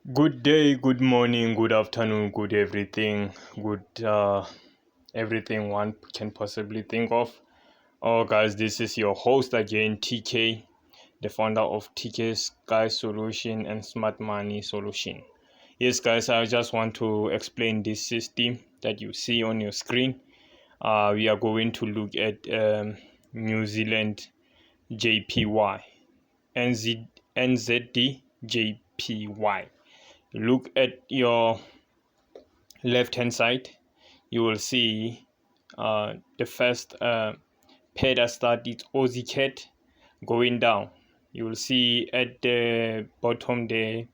Good day, good morning, good afternoon, good everything, good everything one can possibly think of. Oh, guys, this is your host again, TK, the founder of TK Sky Solution and Smart Money Solution. Yes, guys, I just want to explain this system that you see on your screen. We are going to look at New Zealand JPY, NZD JPY. Look at your left hand side. You will see the first pair that started Aussie Cat going down. You will see at the bottom there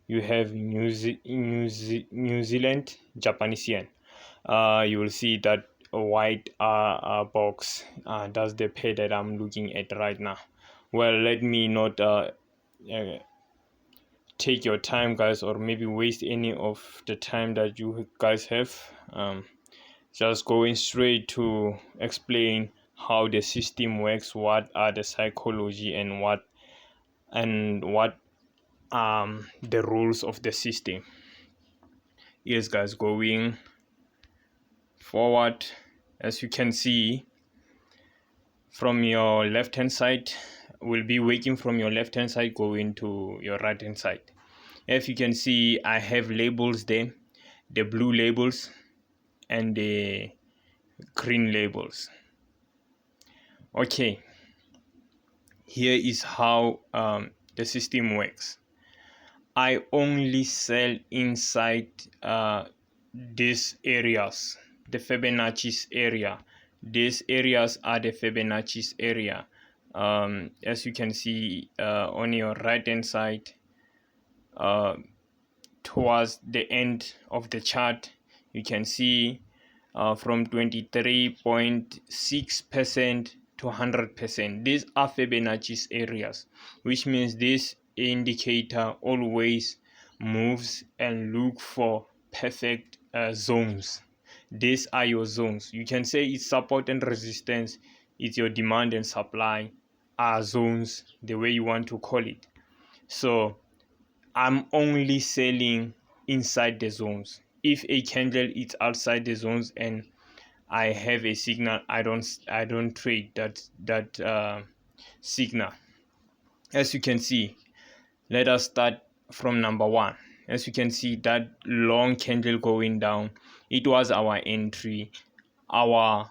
you have New Zealand Japanese yen. You will see that white box. That's the pair that I'm looking at right now. Well, let me not take your time, guys, or maybe waste any of the time that you guys have. Just going straight to explain how the system works, what are the psychology, and what the rules of the system. Yes, guys, going forward, as you can see from your left hand side, will be working from your left hand side going to your right hand side. As you can see, I have labels there, the blue labels and the green labels. Okay, here is how the system works. I only sell inside these areas, the Fibonacci's area. These areas are the Fibonacci's area. As you can see on your right hand side, towards the end of the chart, you can see from 23.6% to 100%. These are Fibonacci's areas, which means this indicator always moves and look for perfect zones. These are your zones. You can say it's support and resistance. It's your demand and supply are zones, the way you want to call it. So I'm only selling inside the zones. If a candle is outside the zones and I have a signal, I don't trade that signal. As you can see, let us start from number one. As you can see, that long candle going down, it was our entry. Our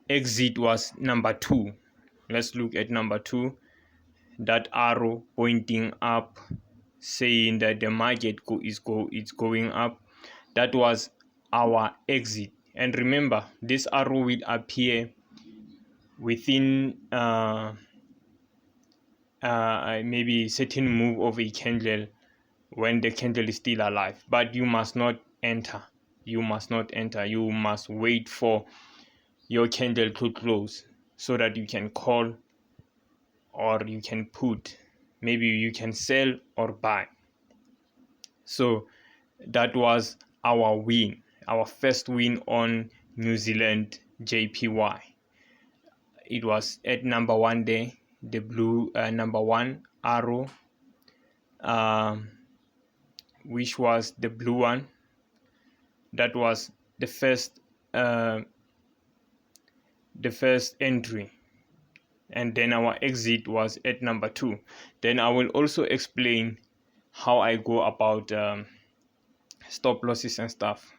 exit was number two. Let's look at number two. That arrow pointing up, saying that the market is going up. That was our exit. And remember, this arrow will appear within maybe certain move of a candle when the candle is still alive, but you must not enter. You must wait for your candle to close so that you can call or you can put, maybe you can sell or buy. So that was our win, our first win on New Zealand JPY. It was at number one there, the blue number one arrow, which was the blue one. That was the first entry, and then our exit was at number two. Then I will also explain how I go about stop losses and stuff,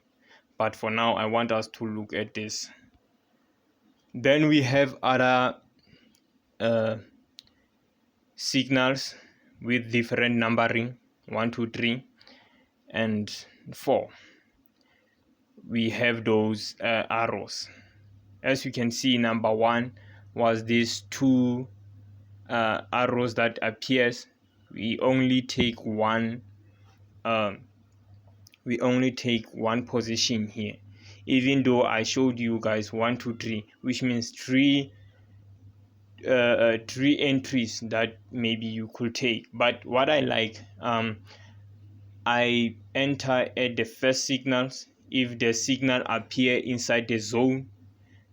but for now I want us to look at this. Then we have other signals with different numbering, 1 2 3 and 4. We have those arrows. As you can see, number one was these two arrows that appears. We only take one position here, even though I showed you guys 1 2 3, which means three entries that maybe you could take. But what I like, I enter at the first signals. If the signal appear inside the zone,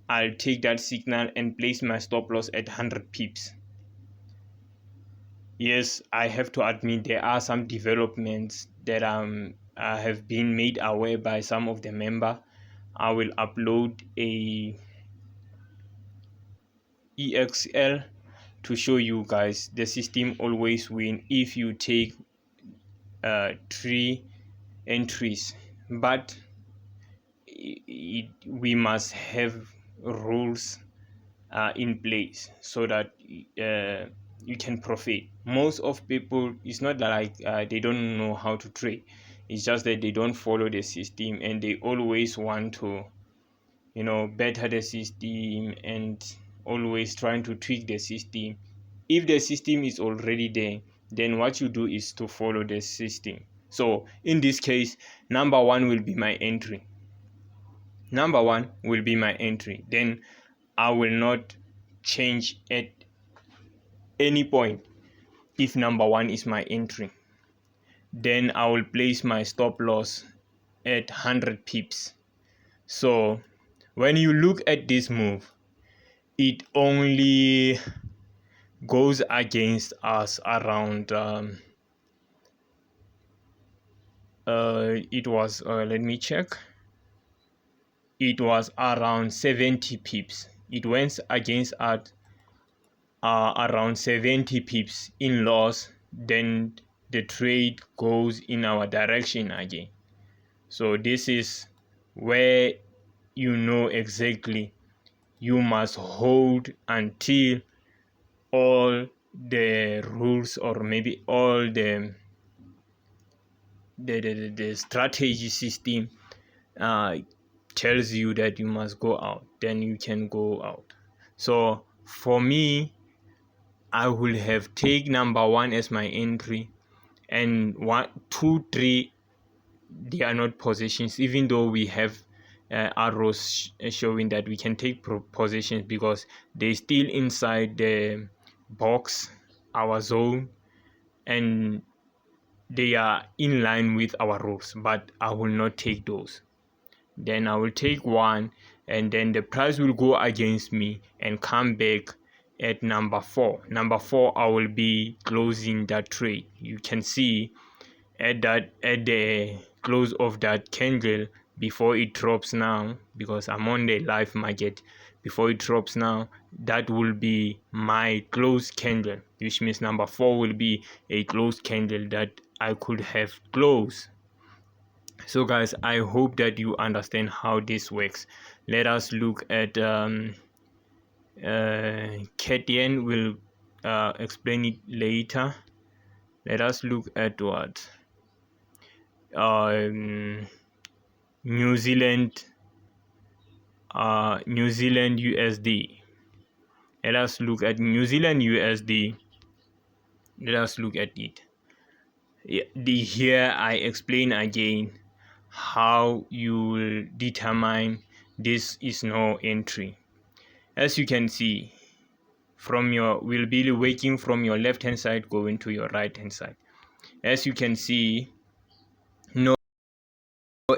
I'll take that signal and place my stop loss at 100 pips. Yes, I have to admit there are some developments that have been made aware by some of the member. I will upload a EXL to show you guys. The system always win if you take 3 entries, but we must have rules in place so that you can profit. Most of people, it's not like they don't know how to trade, it's just that they don't follow the system and they always want to better the system and always trying to tweak the system. If the system is already there, then what you do is to follow the system. So in this case, number one will be my entry. Then I will not change at any point if number one is my entry. Then I will place my stop loss at 100 pips. So when you look at this move, it only goes against us around it was let me check, it was around 70 pips. It went against us around 70 pips in loss. Then the trade goes in our direction again. So this is where you know exactly you must hold until all the rules, or maybe all the strategy system tells you that you must go out, then you can go out. So for me, I will have take number one as my entry, and 1, 2, 3, they are not positions, even though we have arrows showing that we can take positions because they still inside the box, our zone, and they are in line with our rules, but I will not take those. Then I will take one, and then the price will go against me and come back at number 4. Number 4, I will be closing that trade. You can see at the close of that candle, before it drops now, because I'm on the live market, before it drops now, that will be my close candle, which means number 4 will be a close candle that I could have closed. So guys, I hope that you understand how this works. Let us look at Katian will explain it later. Let us look at what New Zealand USD. Let us look at New Zealand USD. Let us look at it. Here I explain again how you will determine this is no entry. As you can see, will be working from your left hand side going to your right hand side. As you can see, no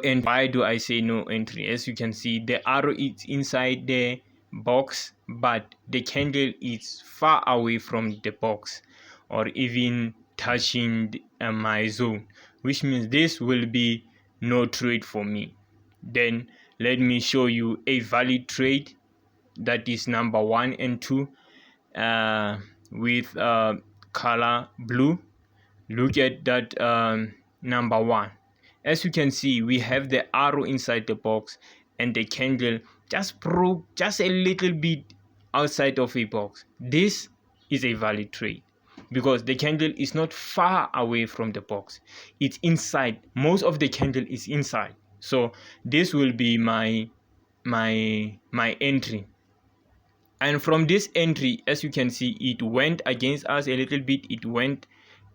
entry. Why do I say no entry? As you can see, the arrow is inside the box, but the candle is far away from the box, or even touching my zone, which means this will be no trade for me. Then let me show you a valid trade, that is number 1 and 2 with color blue. Look at that number 1. As you can see, we have the arrow inside the box, and the candle just broke just a little bit outside of a box. This is a valid trade because the candle is not far away from the box, it's inside. Most of the candle is inside, so this will be my entry. And from this entry, as you can see, it went against us a little bit, it went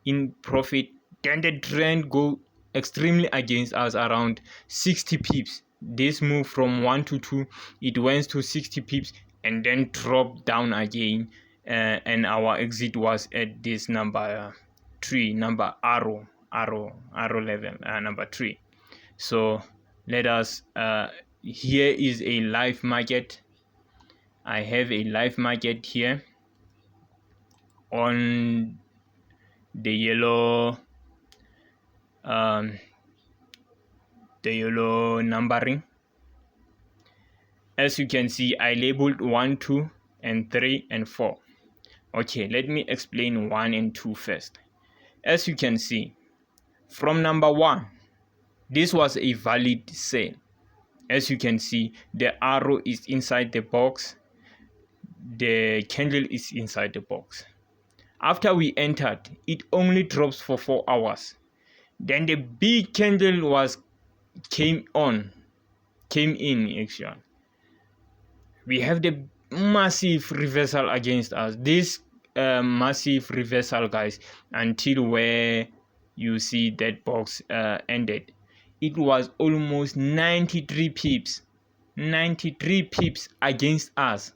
in profit, then the trend go extremely against us around 60 pips. This move from 1 to 2, it went to 60 pips and then dropped down again, and our exit was at this number 3, number arrow level, number 3. So let us here is a live market. I have a live market here on the yellow um, numbering. As you can see, I labeled 1, 2, and 3, and 4. Okay, let me explain 1 and 2 first. As you can see, from number 1, this was a valid sale. As you can see, the arrow is inside the box, the candle is inside the box. After we entered, it only drops for 4 hours. Then the big candle came in actually. We have the massive reversal against us. This massive reversal, guys, until where you see that box ended, it was almost 93 pips against us.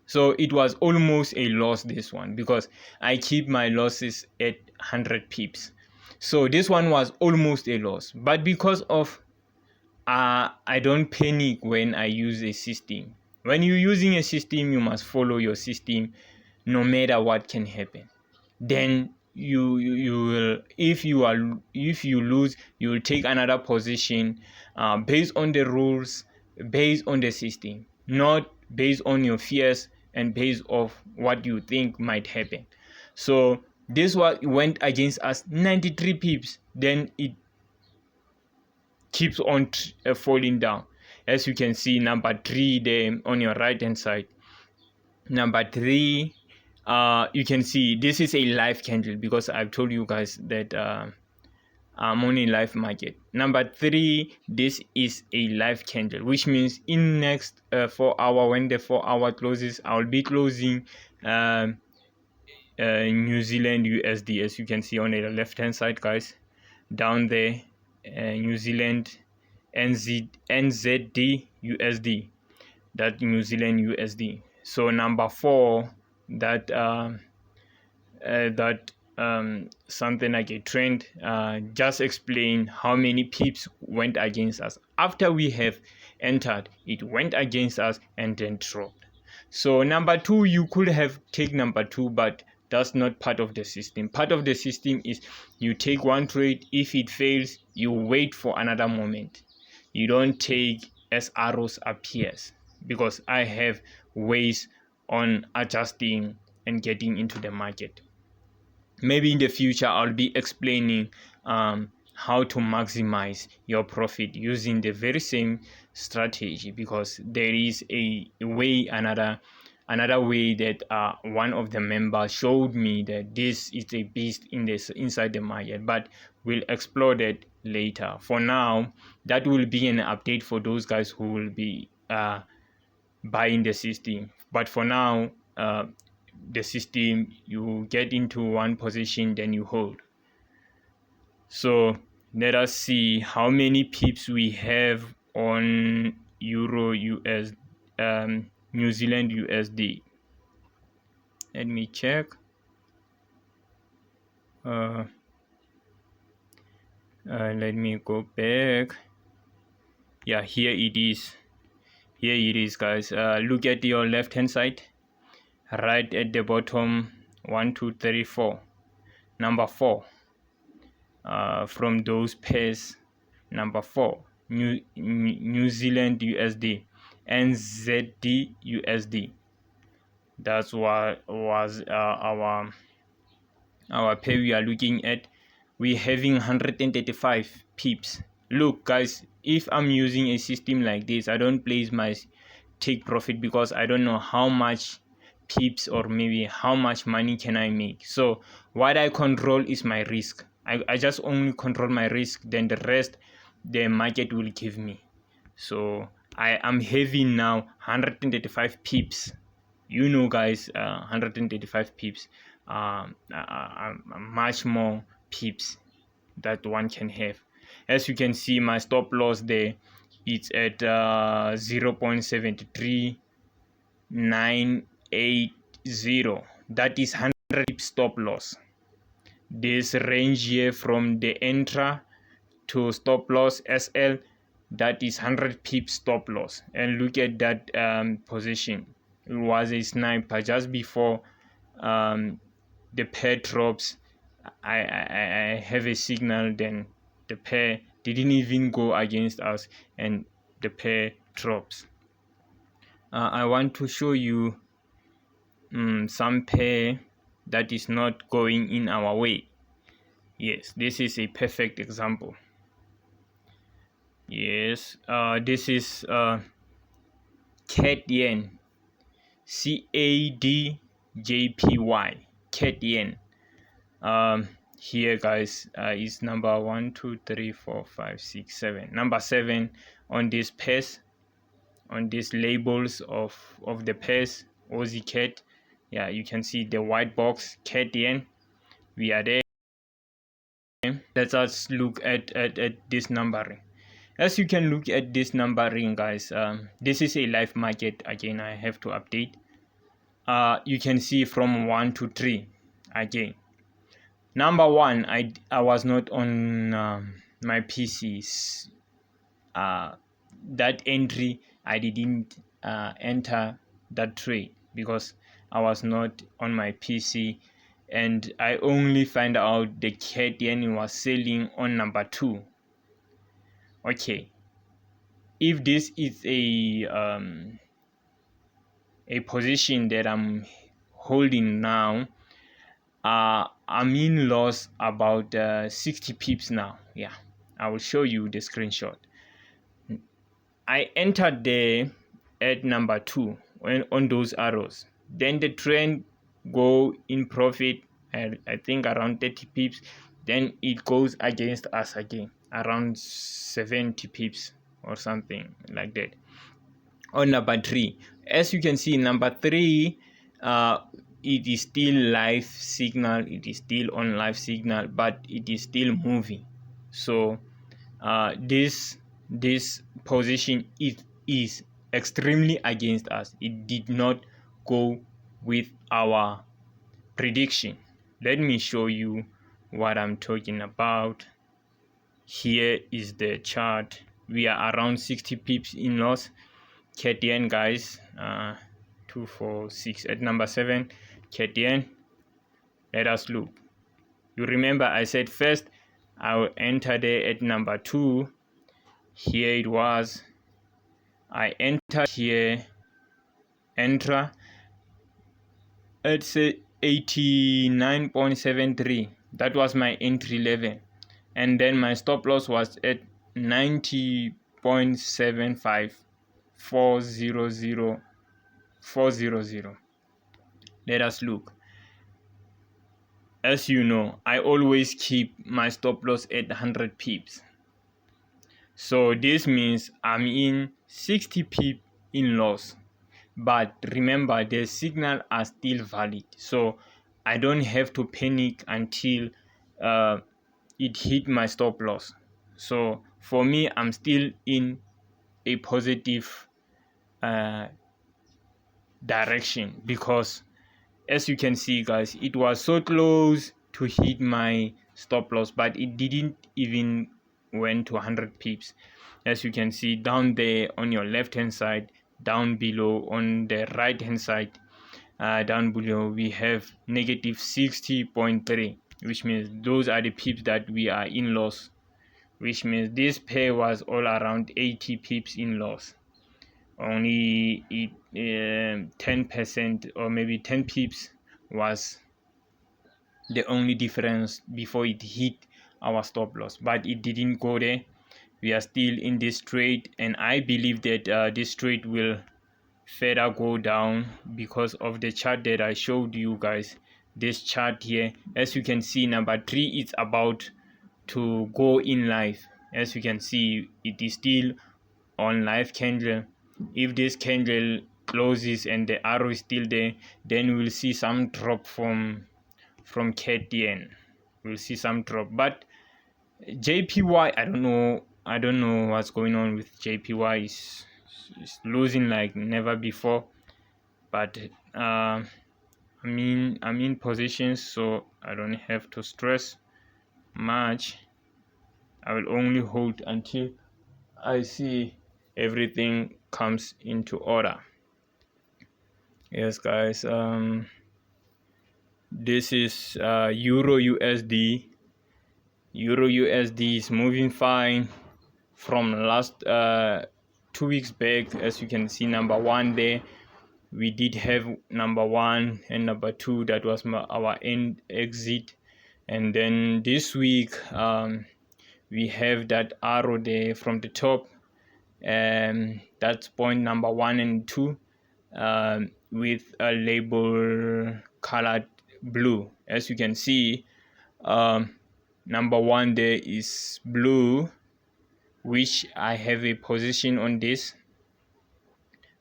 So it was almost a loss, this one, because I keep my losses at 100 pips. So this one was almost a loss, but because of I don't panic when I use a system. When you're using a system, you must follow your system no matter what can happen. Then you will, if you lose, you will take another position based on the rules, based on the system, not based on your fears and based off what you think might happen. So this went against us 93 pips, then it keeps on falling down. As you can see, number 3 there on your right hand side, number 3, you can see this is a live candle, because I've told you guys that I'm on a live market. Number 3, this is a live candle, which means in next 4 hour, when the 4 hour closes, I'll be closing New Zealand USD. As you can see on the left hand side, guys, down there, New Zealand NZD USD, that New Zealand USD. So number 4, that something like a trend, just explain how many pips went against us. After we have entered, it went against us and then dropped. So number 2, you could have taken number 2, but that's not part of the system. Part of the system is you take one trade. If it fails, you wait for another moment. You don't take as arrows appears, because I have ways on adjusting and getting into the market. Maybe in the future I'll be explaining how to maximize your profit using the very same strategy, because there is a way, another way that one of the members showed me that this is a beast inside the market, but we'll explore that later. For now, that will be an update for those guys who will be buying the system. But for now, the system, you get into one position, then you hold. So let us see how many pips we have on Euro US New Zealand USD. Let me check. Let me go back. Yeah, here it is. Here it is, guys. Look at your left hand side, right at the bottom. 1, 2, 3, 4. Number 4. From those pairs, number 4, New Zealand USD, NZD USD. That's what was our pair we are looking at. We're having 135 pips. Look, guys, if I'm using a system like this, I don't place my take profit, because I don't know how much pips or maybe how much money can I make. So what I control is my risk. I just only control my risk, then the rest the market will give me. So I am having now 135 pips. You know, guys, 135 pips, much more pips that one can have. As you can see, my stop loss there, it's at 0.73980. That is 100 pip stop loss. This range here from the enter to stop loss SL, that is 100 pip stop loss. And look at that position. It was a sniper just before the pair drops, I have a signal, then the pair didn't even go against us and the pair drops. I want to show you some pair that is not going in our way. Yes, this is a perfect example. Yes, this is CAD yen, CADJPY, CAD yen. Here guys, is number 1 2 3 4 5 6 7, number 7 on this pairs, on these labels of the pairs. Aussie CAD, yeah, you can see the white box, CAD yen. We are there. Let us look at this numbering. As you can look at this numbering, guys, this is a live market. Again, I have to update. You can see from 1 to 3. Again, number 1, I was not on my PCs. That entry, I didn't enter that trade because I was not on my PC, and I only find out the CAD yen was selling on number 2. Okay, if this is a position that I'm holding now, I'm in loss about 60 pips now. Yeah, I will show you the screenshot. I entered there at number 2 on those arrows. Then the trend go in profit at I think around 30 pips. Then it goes against us again around 70 pips or something like that. On number 3, as you can see, number 3, it is still live signal, it is still on live signal, but it is still moving. So this position, it is extremely against us. It did not go with our prediction. Let me show you what I'm talking about. Here is the chart. We are around 60 pips in loss. CAD yen, guys, 246 at number 7. CAD yen. Let us look. You remember I said first I will enter there at number 2. Here it was. I entered here, enter at 89.73. That was my entry level, and then my stop loss was at 90.75. 400. Let us look. As you know, I always keep my stop loss at 100 pips. So this means I'm in 60 pip in loss. But remember, the signal are still valid. So I don't have to panic until it hit my stop loss. So for me, I'm still in a positive direction, because as you can see, guys, it was so close to hit my stop loss, but it didn't even went to 100 pips. As you can see down there on your left hand side, down below on the right hand side, down below we have negative 60.3, which means those are the pips that we are in loss, which means this pair was all around 80 pips in loss. Only 10% or maybe 10 pips was the only difference before it hit our stop loss, but it didn't go there. We are still in this trade, and I believe that this trade will further go down because of the chart that I showed you guys. This chart here, as you can see, number 3 is about to go in live. As you can see, it is still on live candle. If this candle closes and the arrow is still there, then we'll see some drop from CAD yen. We'll see some drop. But JPY, I don't know what's going on with JPY. Is losing like never before. But I'm in positions, so I don't have to stress much. I will only hold until I see everything comes into order. Yes, guys, This is Euro USD. Euro USD is moving fine from last 2 weeks back. As you can see, number one there, we did have number one and number two. That was our end exit. And then this week we have that arrow there from the top, and that's point number one and two, with a label colored blue. As you can see, number one there is blue, which I have a position on this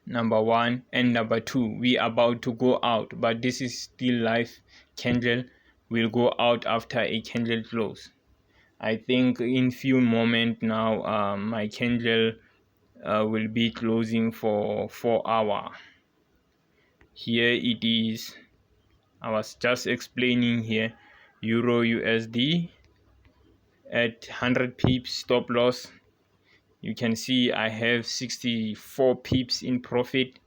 number one, and number two, we are about to go out, but this is still live candle. Will go out after a candle close. I think in few moments now, my candle will be closing for 4 hours. Here it is. I was just explaining here. Euro USD at 100 pips stop loss. You can see I have 64 pips in profit.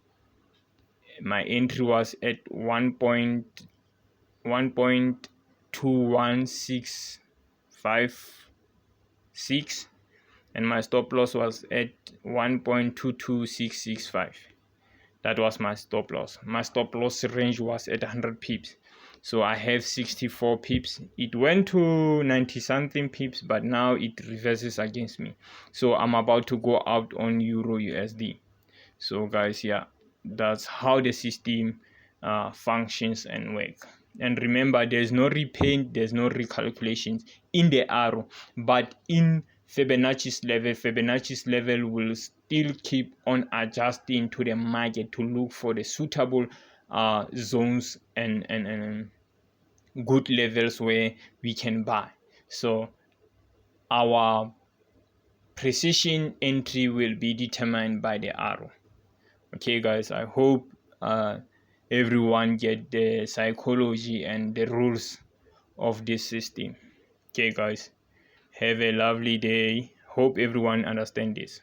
My entry was at 1.21656, and my stop loss was at 1.22665. That was my stop loss. My stop loss range was at 100 pips. So I have 64 pips. It went to 90 something pips, but now it reverses against me. So I'm about to go out on Euro USD. So guys, yeah, that's how the system functions and work. And remember, there's no repaint, there's no recalculations in the arrow, but in Fibonacci's level will still keep on adjusting to the market to look for the suitable zones and good levels where we can buy. So our precision entry will be determined by the arrow. Okay guys, I hope everyone get the psychology and the rules of this system. Okay guys, have a lovely day. Hope everyone understand this.